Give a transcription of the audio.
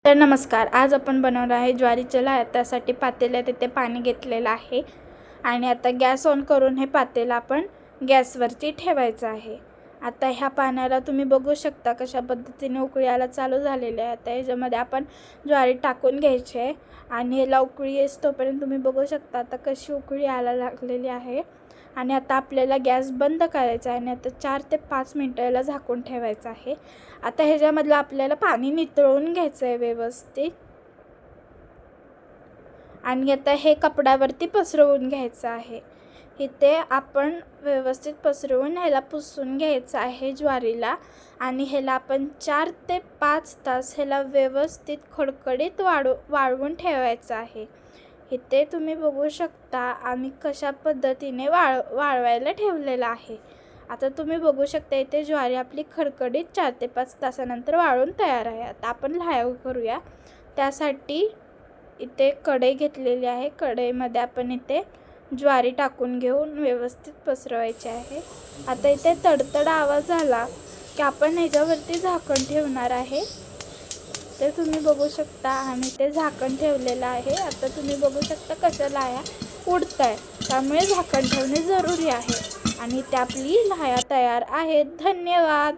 तर नमस्कार, आज आपण बनवणार आहे ज्वारीच्या लाह्या. त्यासाठी पातेल्यात इथे पाणी घेतलेलं आहे आणि आता गॅस ऑन करून हे पातेलं आपण गॅसवरती ठेवायचं आहे. आता ह्या पाण्याला तुम्ही बघू शकता कशा पद्धतीने उकळी यायला चालू झालेली आहे. आता ह्याच्यामध्ये आपण ज्वारी टाकून घ्यायची आहे आणि ह्याला उकळी येस तोपर्यंत तुम्ही बघू शकता आता कशी उकळी यायला लागलेली आहे. आणि आता आपल्याला गॅस बंद करायचा आहे आणि आता 4 ते 5 मिनिटं याला झाकून ठेवायचं आहे. आता ह्याच्यामधलं आपल्याला पाणी नितळून घ्यायचं आहे व्यवस्थित आणि आता हे कपड्यावरती पसरवून घ्यायचं आहे. इथे आपण व्यवस्थित पसरवून ह्याला पुसून घ्यायचं आहे ज्वारीला आणि ह्याला आपण 4 ते 5 तास ह्याला व्यवस्थित खडखडीत वाळवून ठेवायचं आहे. इथे तुम्ही बघू शकता आम्ही कशा पद्धतीने वाळवायला ठेवलेलं आहे. आता तुम्ही बघू शकता इथे ज्वारी आपली खडखडीत 4 ते 5 तासानंतर वाळून तयार आहे. आता आपण लाह्या करूया. त्यासाठी इथे कढई घेतलेली आहे. कढईमध्ये आपण इथे ज्वारी टाकून घेऊन व्यवस्थित पसरवायची आहे. आता इथे तडतड आवाज आला की आपण ह्याच्यावरती झाकण ठेवणार आहे. ते तुम्ही बघू शकता आणि ते झाकण ठेवलेलं आहे. आता तुम्ही बघू शकता कशा लाह्या उडत आहे, त्यामुळे झाकण ठेवणे जरुरी आहे आणि त्या आपली लाह्या तयार आहेत. धन्यवाद.